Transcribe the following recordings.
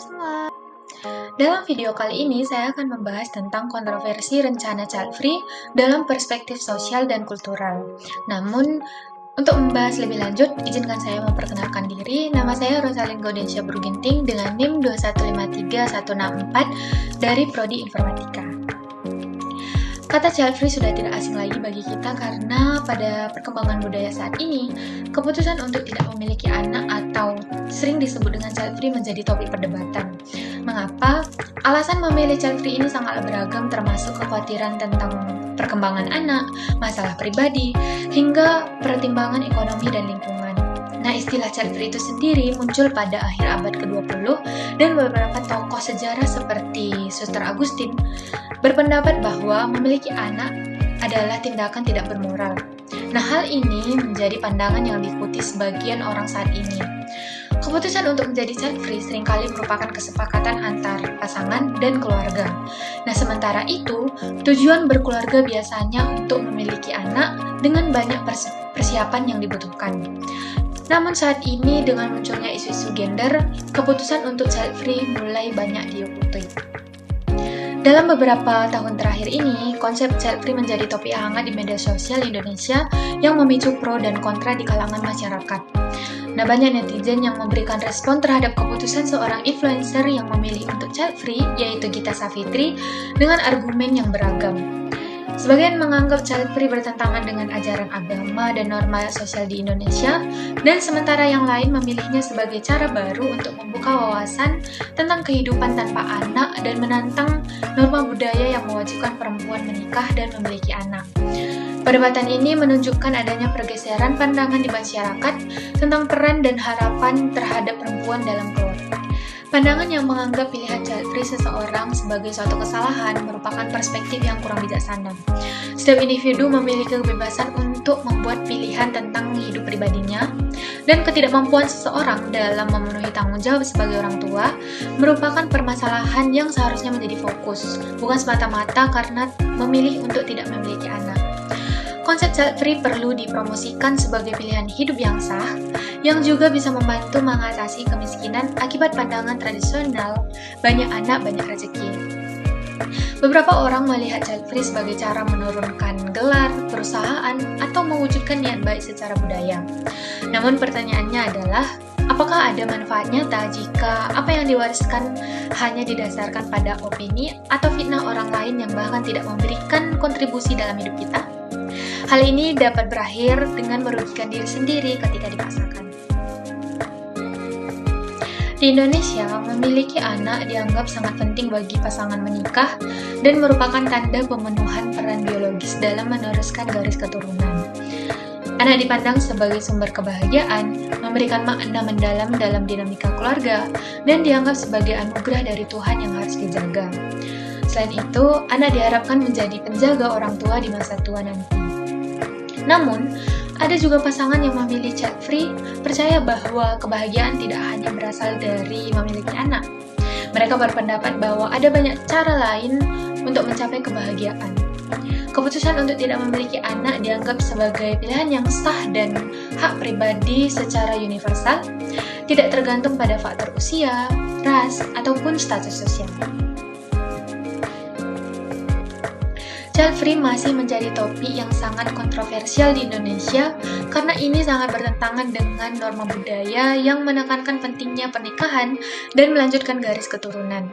semua. Dalam video kali ini, saya akan membahas tentang kontroversi rencana child free dalam perspektif sosial dan kultural. Namun, untuk membahas lebih lanjut, izinkan saya memperkenalkan diri. Nama saya Rosalyn Gaudensia Burginting dengan NIM 2153164 dari Prodi Informatika. Kata child free sudah tidak asing lagi bagi kita karena pada perkembangan budaya saat ini, keputusan untuk tidak memiliki anak atau sering disebut dengan child free menjadi topik perdebatan. Mengapa? Alasan memilih child free ini sangatlah beragam, termasuk kekhawatiran tentang perkembangan anak, masalah pribadi, hingga pertimbangan ekonomi dan lingkungan. Nah, istilah child free itu sendiri muncul pada akhir abad ke-20 dan beberapa tokoh sejarah seperti Suster Agustin berpendapat bahwa memiliki anak adalah tindakan tidak bermoral. Nah, hal ini menjadi pandangan yang diikuti sebagian orang saat ini. Keputusan untuk menjadi child free seringkali merupakan kesepakatan antar pasangan dan keluarga. Nah, sementara itu, tujuan berkeluarga biasanya untuk memiliki anak dengan banyak persiapan yang dibutuhkan. Namun saat ini dengan munculnya isu-isu gender, keputusan untuk child free mulai banyak diikuti. Dalam beberapa tahun terakhir ini, konsep child free menjadi topik hangat di media sosial Indonesia yang memicu pro dan kontra di kalangan masyarakat. Nah, banyak netizen yang memberikan respon terhadap keputusan seorang influencer yang memilih untuk child free, yaitu Gita Savitri, dengan argumen yang beragam. Sebagian menganggap child free bertentangan dengan ajaran agama dan norma sosial di Indonesia, dan sementara yang lain memilihnya sebagai cara baru untuk membuka wawasan tentang kehidupan tanpa anak dan menantang norma budaya yang mewajibkan perempuan menikah dan memiliki anak. Perdebatan ini menunjukkan adanya pergeseran pandangan di masyarakat tentang peran dan harapan terhadap perempuan dalam keluarga. Pandangan yang menganggap pilihan child free seseorang sebagai suatu kesalahan merupakan perspektif yang kurang bijaksana. Setiap individu memiliki kebebasan untuk membuat pilihan tentang hidup pribadinya, dan ketidakmampuan seseorang dalam memenuhi tanggung jawab sebagai orang tua merupakan permasalahan yang seharusnya menjadi fokus, bukan semata-mata karena memilih untuk tidak memiliki anak. Konsep child free perlu dipromosikan sebagai pilihan hidup yang sah, yang juga bisa membantu mengatasi kemiskinan akibat pandangan tradisional banyak anak, banyak rezeki. Beberapa orang melihat child free sebagai cara menurunkan gelar, perusahaan, atau mewujudkan niat baik secara budaya. Namun pertanyaannya adalah, apakah ada manfaat nyata jika apa yang diwariskan hanya didasarkan pada opini atau fitnah orang lain yang bahkan tidak memberikan kontribusi dalam hidup kita? Hal ini dapat berakhir dengan merugikan diri sendiri ketika dipaksakan. Di Indonesia, memiliki anak dianggap sangat penting bagi pasangan menikah dan merupakan tanda pemenuhan peran biologis dalam meneruskan garis keturunan. Anak dipandang sebagai sumber kebahagiaan, memberikan makna mendalam dalam dinamika keluarga, dan dianggap sebagai anugerah dari Tuhan yang harus dijaga. Selain itu, anak diharapkan menjadi penjaga orang tua di masa tua nanti. Namun, ada juga pasangan yang memilih child free percaya bahwa kebahagiaan tidak hanya berasal dari memiliki anak. Mereka berpendapat bahwa ada banyak cara lain untuk mencapai kebahagiaan. Keputusan untuk tidak memiliki anak dianggap sebagai pilihan yang sah dan hak pribadi secara universal, tidak tergantung pada faktor usia, ras, ataupun status sosial. Child free masih menjadi topik yang sangat kontroversial di Indonesia karena ini sangat bertentangan dengan norma budaya yang menekankan pentingnya pernikahan dan melanjutkan garis keturunan.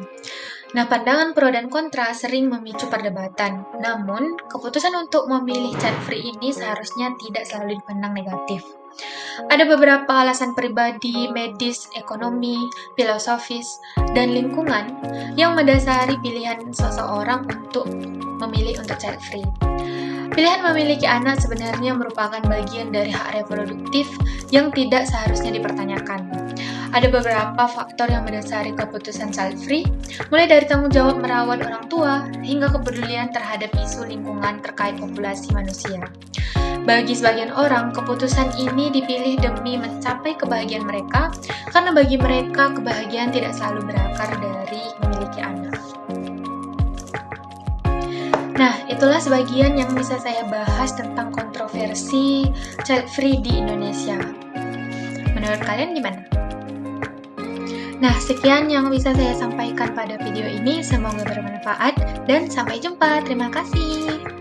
Nah, pandangan pro dan kontra sering memicu perdebatan. Namun, keputusan untuk memilih child free ini seharusnya tidak selalu dipandang negatif. Ada beberapa alasan pribadi, medis, ekonomi, filosofis, dan lingkungan yang mendasari pilihan seseorang untuk memilih untuk child free. Pilihan memiliki anak sebenarnya merupakan bagian dari hak reproduktif yang tidak seharusnya dipertanyakan. Ada beberapa faktor yang mendasari keputusan child free, mulai dari tanggung jawab merawat orang tua hingga kepedulian terhadap isu lingkungan terkait populasi manusia. Bagi sebagian orang, keputusan ini dipilih demi mencapai kebahagiaan mereka, karena bagi mereka kebahagiaan tidak selalu berakar dari memiliki anak. Nah, itulah sebagian yang bisa saya bahas tentang kontroversi child free di Indonesia. Menurut kalian gimana? Nah, sekian yang bisa saya sampaikan pada video ini. Semoga bermanfaat dan sampai jumpa. Terima kasih.